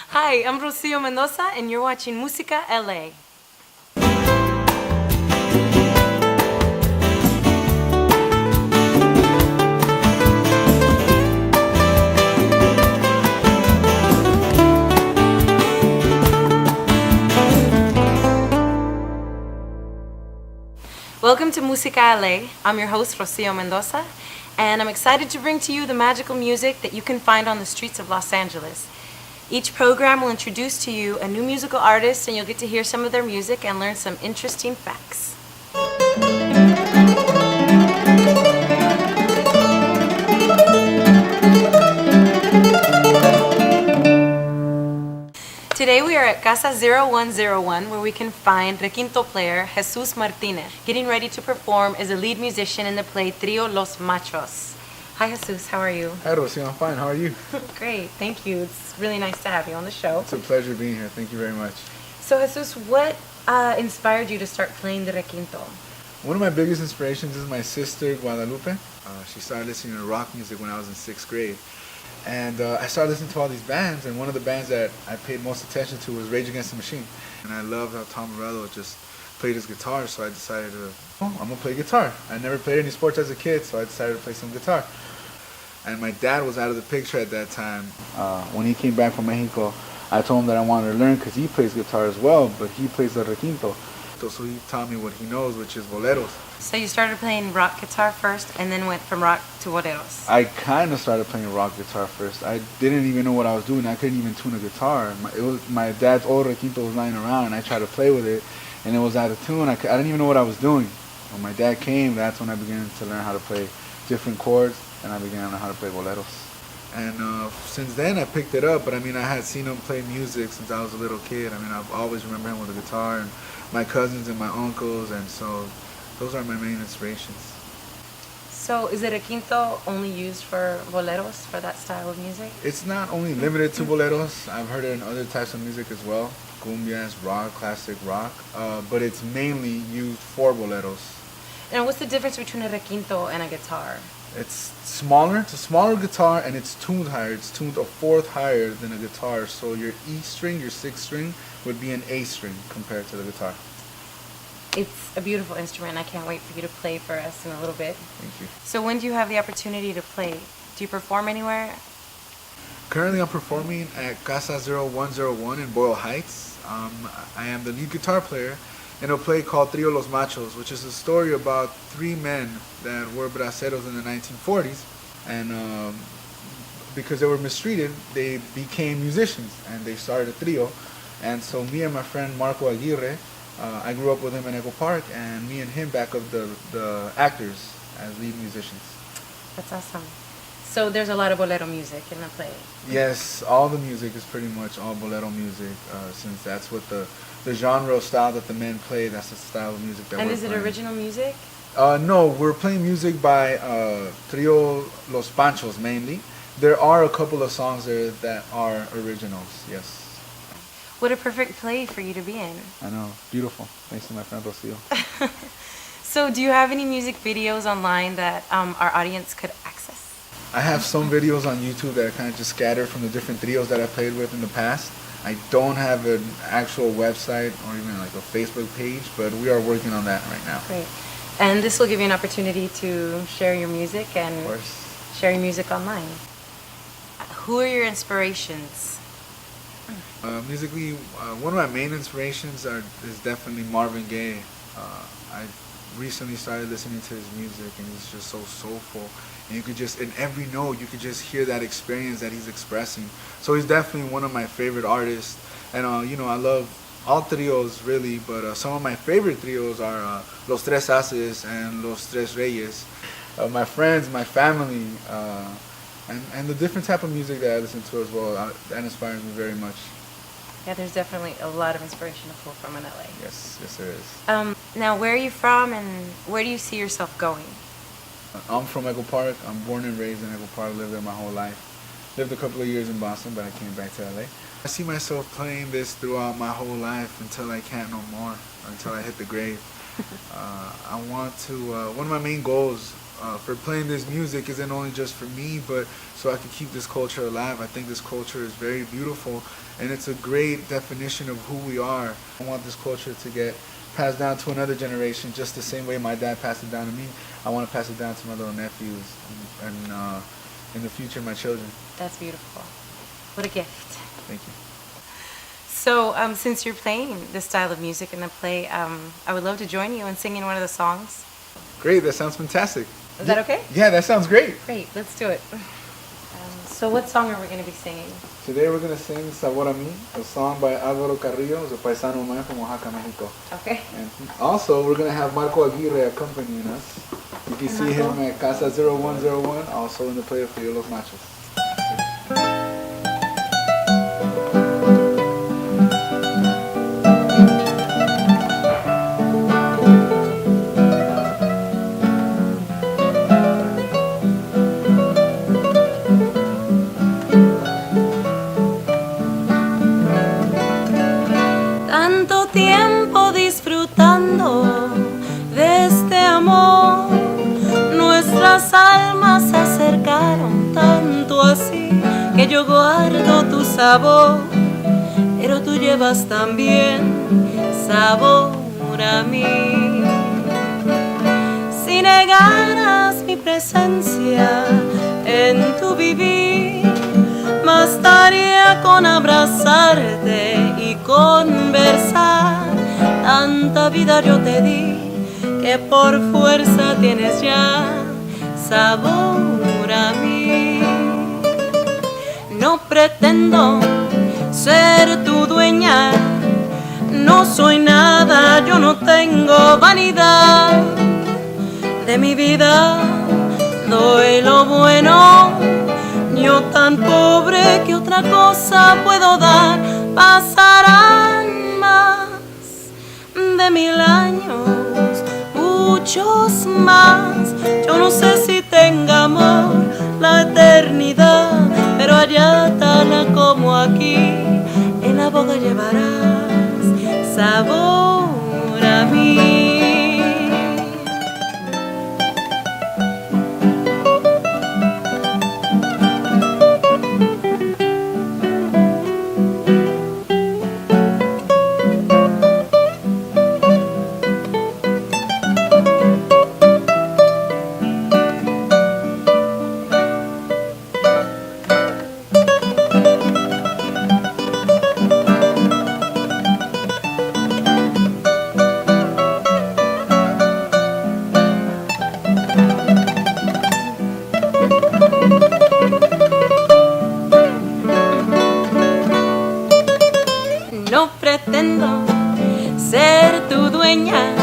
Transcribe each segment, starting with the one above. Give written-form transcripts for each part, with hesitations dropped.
Hi, I'm Rocio Mendoza, and you're watching Musica L.A. Welcome to Musica L.A. I'm your host, Rocio Mendoza, and I'm excited to bring to you the magical music that you can find on the streets of Los Angeles. Each program will introduce to you a new musical artist, and you'll get to hear some of their music and learn some interesting facts. Today we are at Casa 0101, where we can find Requinto player Jesus Martinez getting ready to perform as a lead musician in the play Trio Los Machos. Hi Jesus, how are you? Hi Rocio, I'm fine. How are you? Great, thank you. It's really nice to have you on the show. It's a pleasure being here. Thank you very much. So Jesus, what inspired you to start playing the Requinto? One of my biggest inspirations is my sister Guadalupe. She started listening to rock music when I was in 6th grade. And I started listening to all these bands, and one of the bands that I paid most attention to was Rage Against the Machine. And I loved how Tom Morello just played his guitar, so I decided I'm going to play guitar. I never played any sports as a kid, so I decided to play some guitar. And my dad was out of the picture at that time. When he came back from Mexico, I told him that I wanted to learn because he plays guitar as well, but he plays the Requinto. So he taught me what he knows, which is boleros. So you started playing rock guitar first and then went from rock to boleros. I kind of started playing rock guitar first. I didn't even know what I was doing. I couldn't even tune a guitar. My dad's old Requinto was lying around, and I tried to play with it, and it was out of tune. I didn't even know what I was doing. When my dad came, that's when I began to learn how to play different chords, and I began to learn how to play boleros. And since then, I picked it up. But I mean, I had seen him play music since I was a little kid. I mean, I've always remember him with a guitar, and my cousins and my uncles, and so those are my main inspirations. So is the Requinto only used for boleros, for that style of music? It's not only limited to boleros. I've heard it in other types of music as well, cumbias, rock, classic rock, but it's mainly used for boleros. And what's the difference between a Requinto and a guitar? It's smaller. It's a smaller guitar, and it's tuned higher. It's tuned a fourth higher than a guitar. So your E string, your 6th string, would be an A string compared to the guitar. It's a beautiful instrument. I can't wait for you to play for us in a little bit. Thank you. So when do you have the opportunity to play? Do you perform anywhere? Currently, I'm performing at Casa 0101 in Boyle Heights. I am the lead guitar player in a play called Trio Los Machos, which is a story about 3 men that were braceros in the 1940s, and because they were mistreated, they became musicians, and they started a trio. And so me and my friend Marco Aguirre, I grew up with him in Echo Park, and me and him back up the actors as lead musicians. That's awesome. So there's a lot of bolero music in the play. Yes, all the music is pretty much all bolero music, since that's what the genre style that the men play, that's the style of music that we're playing. And is it original music? No, we're playing music by Trio Los Panchos mainly. There are a couple of songs there that are originals, yes. What a perfect play for you to be in. I know, beautiful. Thanks to my friend Rocio. So do you have any music videos online that our audience could access? I have some videos on YouTube that are kind of just scattered from the different trios that I played with in the past. I don't have an actual website or even like a Facebook page, but we are working on that right now. Great. And this will give you an opportunity to share your music and share your music online. Who are your inspirations? Musically, one of my main inspirations is definitely Marvin Gaye. I recently started listening to his music, and he's just so soulful. And you could just, in every note, you could just hear that experience that he's expressing. So he's definitely one of my favorite artists. And, I love all trios, really, but some of my favorite trios are Los Tres Haces and Los Tres Reyes. My friends, my family, and the different type of music that I listen to as well, that inspires me very much. Yeah, there's definitely a lot of inspiration to pull from in LA. Yes, there is. Now, where are you from, and where do you see yourself going? I'm from Echo Park. I'm born and raised in Echo Park. Lived there my whole life. Lived a couple of years in Boston, but I came back to LA. I see myself playing this throughout my whole life until I can't no more, until I hit the grave. I want to. One of my main goals for playing this music isn't only just for me, but so I can keep this culture alive. I think this culture is very beautiful, and it's a great definition of who we are. I want this culture to get passed down to another generation, just the same way my dad passed it down to me. I want to pass it down to my little nephews, and in the future, my children. That's beautiful. What a gift. Thank you. So, since you're playing this style of music in the play, I would love to join you in singing one of the songs. Great, that sounds fantastic. Is that okay? Yeah, that sounds great. Great, let's do it. So what song are we going to be singing? Today we're going to sing Sabor A Mi, a song by Álvaro Carrillo, who's a paisano of mine from Oaxaca, Mexico. Okay. And also, we're going to have Marco Aguirre accompanying us. You can see him at Casa 0101, also in the play of Frío Los Machos. Tanto tiempo disfrutando de este amor, nuestras almas se acercaron tanto así que yo guardo tu sabor, pero tú llevas también sabor a mí. Si negaras mi presencia en tu vivir, bastaría con abrazarte y conversar. Tanta vida yo te di que por fuerza tienes ya sabor a mí. No pretendo ser tu dueña, no soy nada, yo no tengo vanidad. De mi vida doy lo bueno, yo tan pobre que otra cosa puedo dar. Pasarán más de 1000 años, muchos más. Yo no sé si tenga amor la eternidad, pero allá tal como aquí, en la boca llevarás sabor a mí. No pretendo ser tu dueña,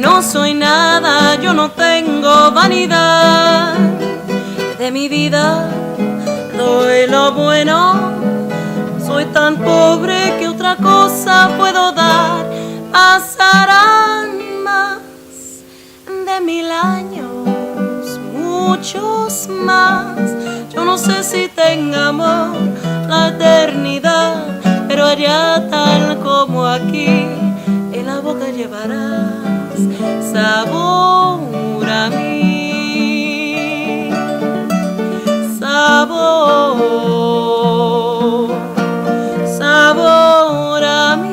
no soy nada, yo no tengo vanidad. De mi vida doy lo bueno, soy tan pobre que otra cosa puedo dar. Pasarán más de 1000 años, muchos más. Yo no sé si tenga amor la eternidad, pero allá tal como aquí, en la boca llevarás sabor a mí. Sabor, sabor a mí.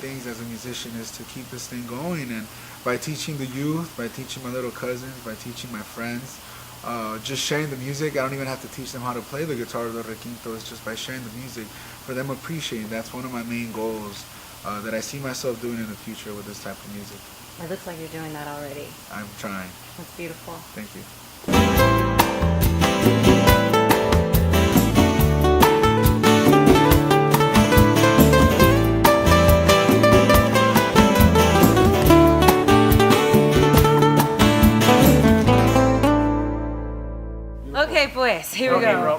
Things as a musician is to keep this thing going, and by teaching the youth, by teaching my little cousins, by teaching my friends, just sharing the music. I don't even have to teach them how to play the guitar or the requinto. It's just by sharing the music, for them appreciating. That's one of my main goals that I see myself doing in the future with this type of music. It looks like you're doing that already. I'm trying. That's beautiful. Thank you. Okay, pues, here we go.